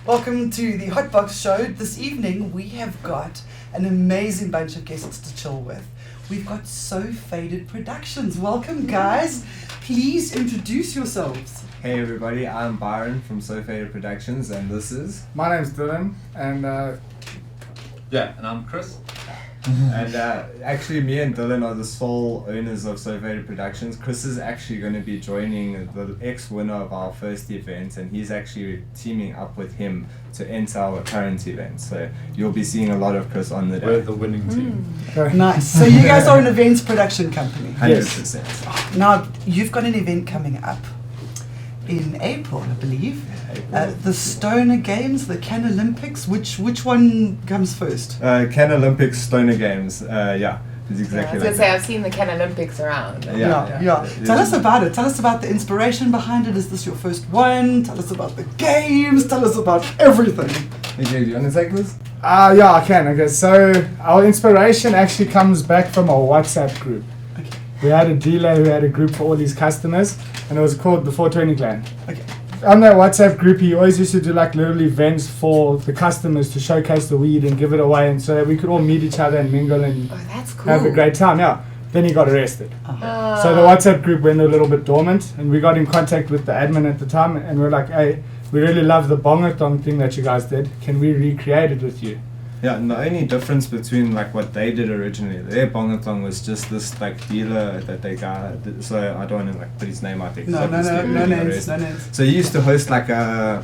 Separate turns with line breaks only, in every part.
Welcome to the Hotbox Show. This evening we have got an amazing bunch of guests to chill with. We've got So Faded Productions. Welcome, guys. Please introduce yourselves.
Hey everybody, I'm Byron from So Faded Productions, and this is...
My name's Dylan, and
and I'm Chris.
And actually me and Dylan are the sole owners of So Faded Productions. Chris is actually going to be joining the ex-winner of our first event, and he's actually teaming up with him to enter our current event. So you'll be seeing a lot of Chris on the day.
We're the winning team.
Nice. So you guys are an events production company.
100%.
Now, you've got an event coming up in April, I believe. The Stoner Games, the Can Olympics. Which one comes first?
Can Olympics, Stoner Games. It's exactly
I was
like
going to say, I've seen the Can Olympics around.
Yeah. Tell us about it. Tell us about the inspiration behind it. Is this your first one? Tell us about the games. Tell us about everything.
Okay, do you want to take this?
yeah, I can. Okay, so our inspiration actually comes back from our WhatsApp group.
Okay.
We had a dealer who had a group for all these customers, and it was called the 420 Clan.
Okay.
On that WhatsApp group, he always used to do like little events for the customers to showcase the weed and give it away, and so that we could all meet each other and mingle and
Oh, that's cool.
have a great time. Yeah. Then he got arrested.
Oh.
So the WhatsApp group went a little bit dormant, and we got in contact with the admin at the time, and we're like, hey, we really love the bongathon thing that you guys did. Can we recreate it with you?
Yeah, and the only difference between like what they did originally, their bongathon was just this like dealer that they got. So I don't want to like put his name out there.
No names.
So he used to host like a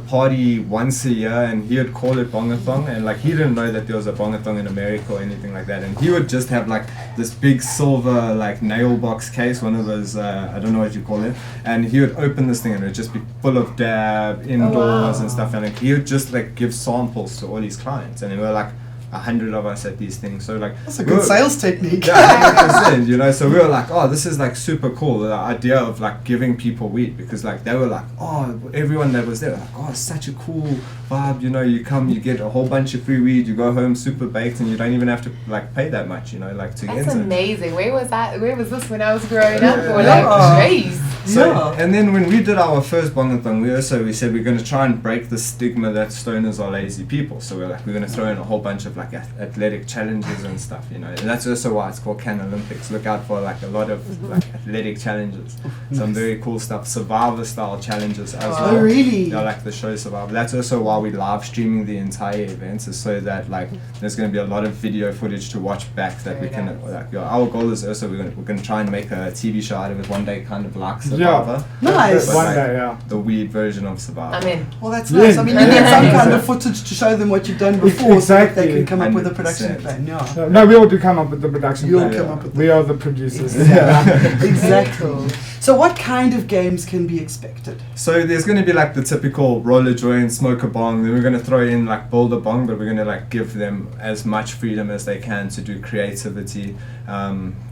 party once a year, and he would call it bongathon, and like he didn't know that there was a bongathon in America or anything like that, and he would just have like this big silver like nail box case, one of those I don't know what you call it, and he would open this thing and it would just be full of dab indoors and stuff, and like, he would just like give samples to all his clients, and there were like 100 of us at these things, so like
that's a good sales technique.
Yeah, 100%, you know. So we were like, oh, this is like super cool, the idea of like giving people weed, because like they were like, oh, everyone that was there like, oh, it's such a cool vibe, you know. You come, you get a whole bunch of free weed, you go home super baked, and you don't even have to like pay that much, you know, like to
That's
enter.
amazing. Where was this when I was growing up? Or
Yeah.
like, jeez.
So, and then when we did our first bongathon, we said we're going to try and break the stigma that stoners are lazy people. So we're going to throw in a whole bunch of like athletic challenges and stuff, you know. And that's also why it's called Can Olympics. Look out for like a lot of like athletic challenges, some very cool stuff, survivor style challenges as well.
Oh, really?
Yeah, like the show Survivor. That's also why we live streaming the entire event, is so that like there's going to be a lot of video footage to watch back that we can like. Our goal is also we're going to try and make a TV show out of it one day, kind of like Survivor.
Nice.
But
One
like
day, yeah.
the weed version of Survivor.
I'm in.
Well, that's nice. I mean, you need some kind of footage to show them what you've done before, so that they
Exactly.
can come up with a
100%.
production plan. Yeah.
No, we all do come up with the production
You'll
plan.
come up with
We are the producers.
Exactly. So what kind of games can be expected?
So there's going to be like the typical roller joint, smoke a bong. Then we're going to throw in like build a bong, but we're going to like give them as much freedom as they can to do creativity,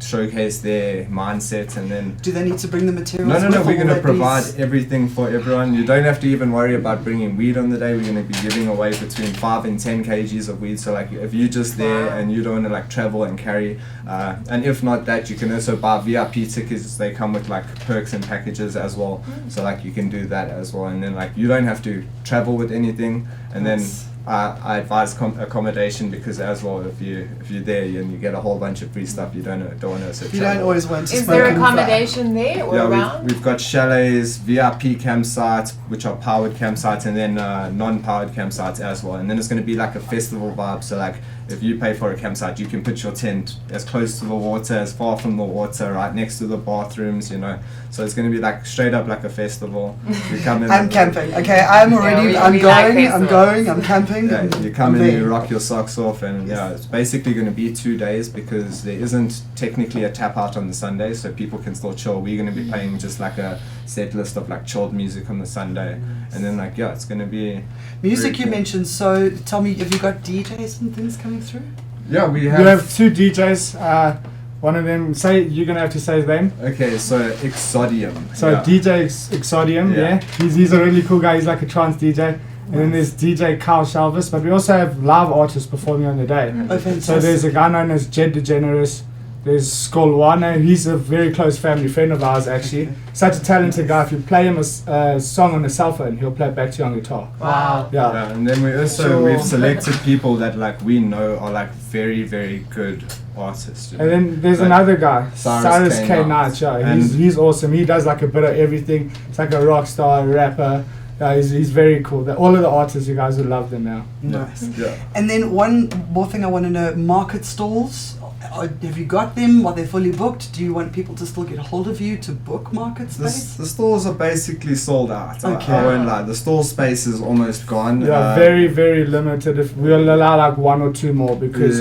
showcase their mindset, and then.
Do they need to bring the materials?
No.
with, or
We're
will
going to
that be
provide everything for everyone. You don't have to even worry about bringing weed on the day. We're going to be giving away between 5 and 10 kgs of weed. So like if you're just there and you don't want to like travel and carry, and if not that, you can also buy VIP tickets. They come with like perks and packages as well. So like you can do that as well. And then like you don't have to travel with anything. And then I advise accommodation, because as well, if you're there and you get a whole bunch of free stuff, you don't want to also
You
travel.
don't always want to
Is
smoke
there
and fry.
accommodation there or
Yeah,
around?
we've got chalets, VIP campsites, which are powered campsites, and then non-powered campsites as well. And then it's going to be like a festival vibe. So like if you pay for a campsite, you can put your tent as close to the water, as far from the water, right next to the bathrooms, you know. So it's going to be like straight up like a festival. You come in.
I'm camping. Okay, I'm already.
we
I'm
like
going. I'm
festivals.
going. I'm camping.
Yeah,
and
you come
I'm
in,
there.
you rock your socks off, and yeah, it's basically going to be 2 days, because there isn't technically a tap out on the Sunday, so people can still chill. We're going to be playing just like a set list of like chilled music on the Sunday, and then like it's going to be
Music
very
you
cool.
mentioned. So tell me, have you got DJs and things coming through?
Yeah, we
We have two DJs. One of them, you're gonna have to say his name.
Okay, so Exodium.
So
yeah.
DJ Exodium,
Yeah.
he's a really cool guy. He's like a trance DJ. And then there's DJ Carl Shalvis, but we also have live artists performing on the day.
Oh, fantastic.
So there's a guy known as Jed DeGeneres. There's Skolwana. He's a very close family friend of ours, actually. Such a talented guy. If you play him a song on a cell phone, he'll play it back to you on guitar.
Wow.
Yeah.
Yeah, and then we've selected people that like we know are like very, very good artists. You know?
And then there's
Like
another guy, Cyrus K.
Knight.
Knight. Yeah,
And
he's awesome. He does like a bit of everything. It's like a rock star, rapper. Yeah, he's very cool. All of the artists, you guys would love them now.
Nice.
Yeah.
And then one more thing I want to know, market stalls. Have you got them? Are they fully booked? Do you want people to still get hold of you to book market space?
The stalls are basically sold out.
Okay.
I won't lie. The stall space is almost gone.
Yeah, very, very limited. If we'll allow like 1 or 2 more because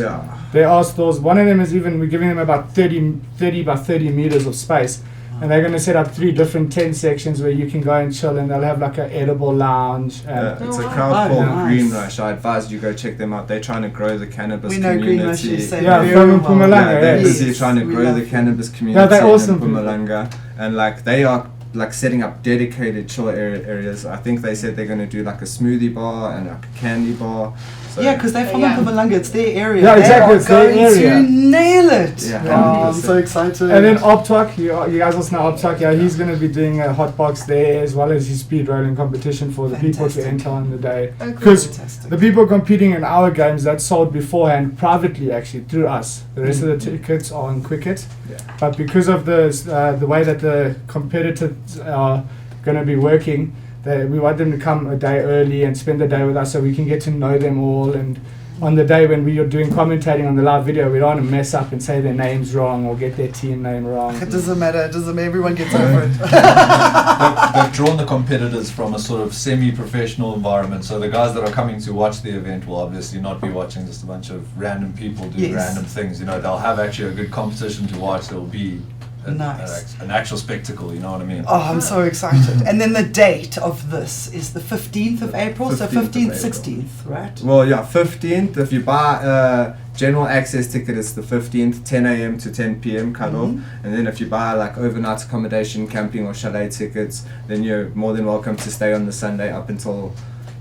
there are stalls. One of them is even, we're giving them about 30 by 30 meters of space. And they're going to set up 3 different tent sections where you can go and chill, and they'll have like an edible lounge. And
It's a
Oh,
crowd called
nice.
Green Rush. I advise you go check them out. They're trying to grow the cannabis
We know
community.
Green Rush is saying
Yeah,
very
from
well.
Mpumalanga,
Yeah, they're
yeah.
busy
Yes,
trying to
we
grow
love
the
them.
cannabis community
they're awesome
in
people.
Mpumalanga, and like they are like setting up dedicated chill areas. I think they said they're going to do like a smoothie bar and like a candy bar. So
Yeah, because they're from
Yeah.
Mpumalanga. It's their area.
Yeah, exactly,
They
it's
are
their
going
area.
to nail it.
Yeah,
Oh, I'm
100%.
so excited.
And then Optok, you guys also know Optok, yeah, he's going to be doing a hot box there as well as his speed rolling competition for the people to
Fantastic.
enter on the day.
Oh, cool.
Because
Fantastic.
the people competing in our games, that's sold beforehand privately actually through us. The rest of the tickets are on Quicket.
Yeah.
But because of the way that the competitors are going to be working, we want them to come a day early and spend the day with us so we can get to know them all. And on the day when we are doing commentating on the live video, we don't want to mess up and say their names wrong or get their team name wrong.
It doesn't matter. It doesn't matter. Everyone gets over it.
They've drawn the competitors from a sort of semi-professional environment, so the guys that are coming to watch the event will obviously not be watching just a bunch of random people do
Yes.
random things. You know, they'll have actually a good competition to watch. There will be
Nice.
an actual spectacle. You know what I mean?
Oh, I'm so excited. And then the date of this is the 15th of April. So
15th of
15th,
April.
16th, right?
Well, yeah, 15th. If you buy a general access ticket, it's the 15th, 10 a.m. to 10 p.m. cut off. And then if you buy like overnight accommodation, camping or chalet tickets, then you're more than welcome to stay on the Sunday up until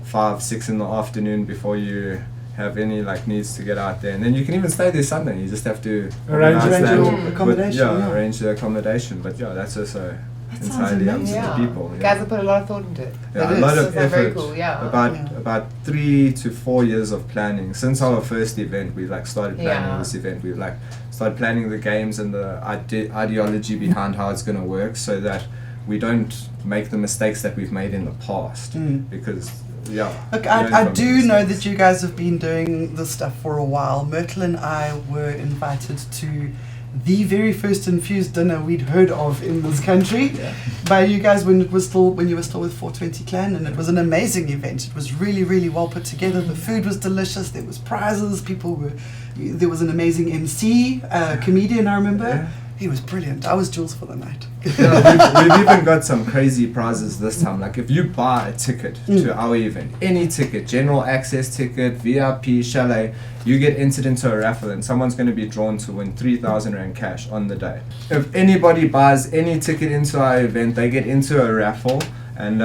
5, 6 in the afternoon before you have any like needs to get out there. And then you can even stay there Sunday. You just have to
Arrange
organise that
your
with-
accommodation, yeah.
arrange the accommodation. But yeah, that's also
That sounds
entirely up to
amazing.
the
Yeah.
people.
You guys have put a lot of thought into it.
Yeah,
It
a lot
is.
of
Sounds very
effort.
cool, yeah.
About 3 to 4 years of planning. Since our first event, we like started planning
Yeah.
this event. We like started planning the games and the ideology behind how it's going to work, so that we don't make the mistakes that we've made in the past. Because yeah.
Look,
learn
I
from
do
mistakes.
know that you guys have been doing this stuff for a while. Myrtle and I were invited to the very first infused dinner we'd heard of in this country by you guys when you were still with 420 Clan, and it was an amazing event. It was really, really well put together. The food was delicious. There was prizes. There was an amazing MC, comedian. I remember.
Yeah.
He was brilliant. I was Jules for the night.
Yeah, we've even got some crazy prizes this time. Like if you buy a ticket to our event, any ticket, general access ticket, VIP, chalet, you get entered into a raffle and someone's going to be drawn to win 3,000 Rand cash on the day. If anybody buys any ticket into our event, they get into a raffle. And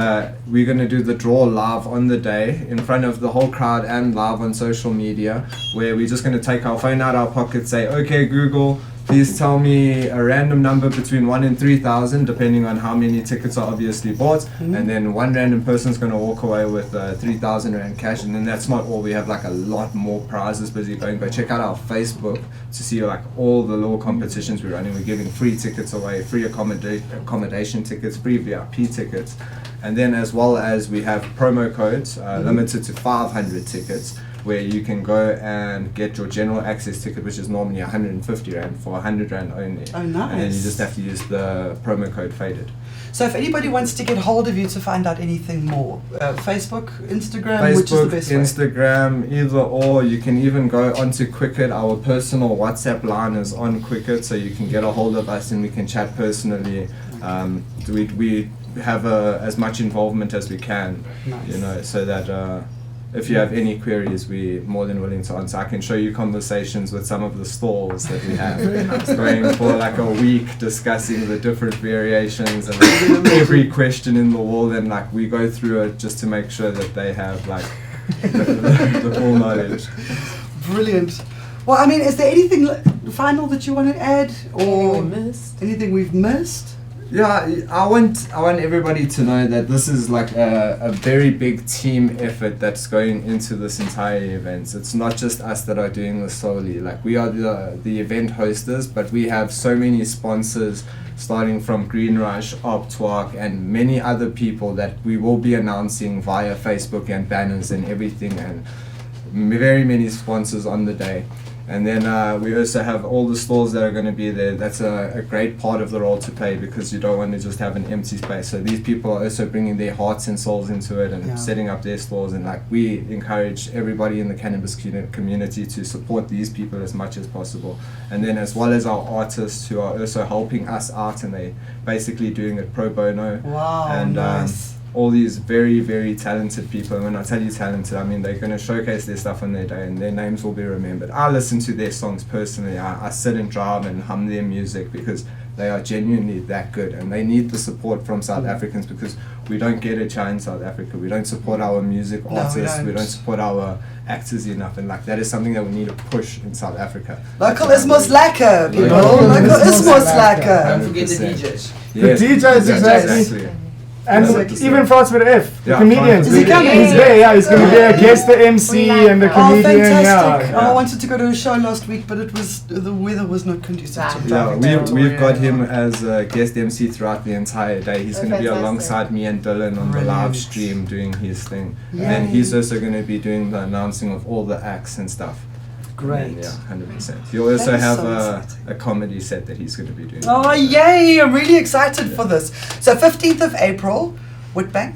we're going to do the draw live on the day in front of the whole crowd and live on social media, where we're just going to take our phone out our pocket, say, okay, Google, please tell me a random number between 1 and 3,000, depending on how many tickets are obviously bought. And then one random person's going to walk away with 3,000 Rand cash. And then that's not all. We have like a lot more prizes busy going. Go check out our Facebook to see like all the little competitions we're running. We're giving free tickets away, free accommodation tickets, free VIP tickets. And then as well as we have promo codes limited to 500 tickets, where you can go and get your general access ticket, which is normally 150 Rand, for 100 Rand only.
Oh, nice.
And then you just have to use the promo code FADED.
So if anybody wants to get hold of you to find out anything more, Facebook, Instagram, which is the
Facebook,
best way?
Instagram, either or. You can even go onto Quicket. Our personal WhatsApp line is on Quicket, so you can get a hold of us and we can chat personally. We have as much involvement as we can,
Nice.
you know, so that if you have any queries, we're more than willing to answer. I can show you conversations with some of the stalls that we have, going for like a week discussing the different variations and like every question in the wall, and like we go through it just to make sure that they have like the full knowledge.
Brilliant. Well, I mean, is there anything final that you want to add, or
Anything we missed?
anything we've missed?
Yeah, I want everybody to know that this is like a very big team effort that's going into this entire event. It's not just us that are doing this solely. Like, we are the event hosters, but we have so many sponsors, starting from Green Rush, Optwalk, and many other people that we will be announcing via Facebook and banners and everything, and very many sponsors on the day. And then we also have all the stalls that are going to be there. That's a great part of the role to play, because you don't want to just have an empty space. So these people are also bringing their hearts and souls into it and setting up their stalls. And like, we encourage everybody in the cannabis community to support these people as much as possible. And then as well as our artists who are also helping us out, and they basically doing it pro bono.
Wow,
And
nice.
all these very, very talented people. And when I tell you talented, I mean they're going to showcase their stuff on their day, and their names will be remembered. I listen to their songs personally. I sit and drive and hum their music, because they are genuinely that good, and they need the support from South Africans, because we don't get a chance in South Africa. We don't support our music artists. We don't support our actors enough, and like, that is something that we need to push in South Africa.
Local is most lekker, people.
Local
Local
is
is
most
most lekker.
Don't forget the
100%.
DJs.
Yes,
The DJs, exactly. And
Exactly.
even Franz with F, the
Yeah,
comedian.
Franz.
Is he coming?
He's there, yeah. He's going to be a guest, the MC,
We like
and the
that.
Oh,
comedian.
fantastic.
Yeah.
Oh, I wanted to go to a show last week, but the weather was not conducive to
Yeah,
driving
Yeah,
down.
we've got him as a guest MC throughout the entire day. He's
Oh,
going to be
fantastic.
alongside me and Dylan on the live
Brilliant.
stream doing his thing.
Yay.
And then he's also going to be doing the announcing of all the acts and stuff.
Great.
And yeah, 100%. He'll also
That is
have
so exciting.
a comedy set that he's going to be doing.
Oh, yay! I'm really excited for this. So 15th of April, Witbank,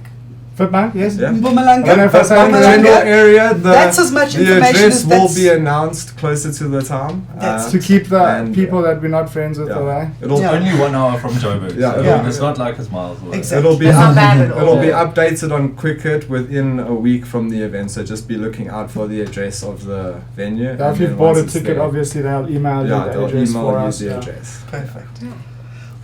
Footbank, yes.
Yeah.
I don't know
Mpumalanga.
if I said
From the
Mpumalanga.
general area,
That's as much
the
information
address
as
will
that's-
be announced closer to the time.
That's
To keep the
And,
people that we're not friends with
yeah.
away.
It'll
Yeah.
only 1 hour from Joburg.
Yeah,
so
it'll
it's
be-
not like it's miles away.
Exactly.
It'll be
That's not bad at all.
it'll be
Yeah.
updated on Quicket within a week from the event, so just be looking out for the address of the venue.
Yeah,
and
if you've
then
bought
once
a
it's
ticket,
there,
obviously they'll email
yeah,
you the
they'll
address
email
for
you
us.
the
Yeah.
address.
Perfect.
Yeah.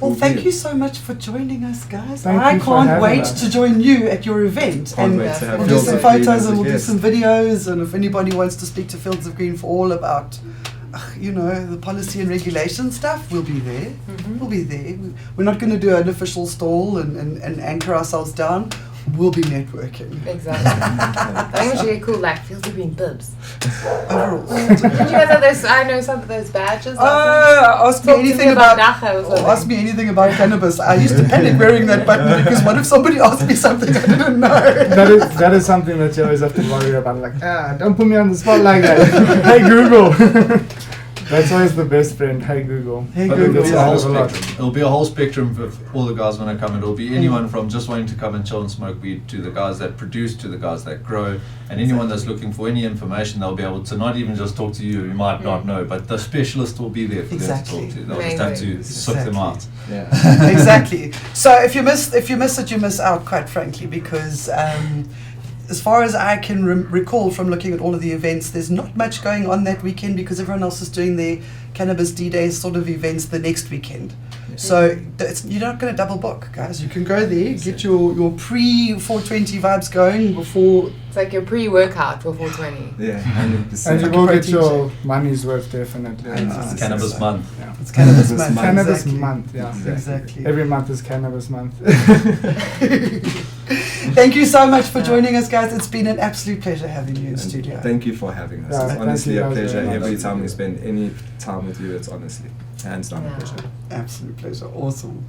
Well,
Cool
thank
deal.
you so much for joining us, guys.
Thank
I
you for
can't
having
wait
us.
to join you at your event.
Can't
and
wait to have
we'll do
Fields
some
of Green
photos
as a
and we'll do
guest.
some videos. And if anybody wants to speak to Fields of Green for all about, the policy and regulation stuff, we'll be there. We'll be there. We're not going to do an official stall and anchor ourselves down. We'll be networking.
Exactly. I think we should get cool, like, Fields of Green bibs.
Overall.
Did you guys have those, I know some of those badges?
Ask me
Talk to
anything
me about
about.
Dacha or
Or ask
something.
me anything about cannabis. I used to panic wearing that button, because what if somebody asked me something I didn't know?
That is something that you always have to worry about. Like, don't put me on the spot like that. Hey Google. That's always the best friend. Hey Google.
Hey,
But
Google.
it'll be a
Yeah.
whole
There's a lot.
spectrum. It'll be a whole spectrum of all the guys when I come. It'll be anyone from just wanting to come and chill and smoke weed, to the guys that produce, to the guys that grow, and anyone that's looking for any information. They'll be able to not even just talk to you might not know, but the specialist will be there for
Exactly.
them to talk to. They'll just have to
Amazing.
suck them out.
Yeah.
Exactly. So if you miss it, you miss out. Quite frankly, because as far as I can recall from looking at all of the events, there's not much going on that weekend, because everyone else is doing their cannabis D-Day sort of events the next weekend. So you're not going to double book, guys. You can go there, get your pre-420 vibes going before.
It's like your pre-workout for 420.
Yeah, 100%.
And you
like a
will get
protein
your money's worth, definitely.
Ah,
It's cannabis month.
Yeah.
It's cannabis month.
Cannabis
Exactly.
month, yeah.
Exactly.
Every month is cannabis month.
Thank you so much for joining us, guys. It's been an absolute pleasure having you in
And
studio.
thank you for having us.
Yeah,
It's
thank
honestly
you
a
guys
pleasure.
very much.
Every time we spend any time with you, it's honestly hands down a
Yeah.
pleasure.
Absolute pleasure. Awesome.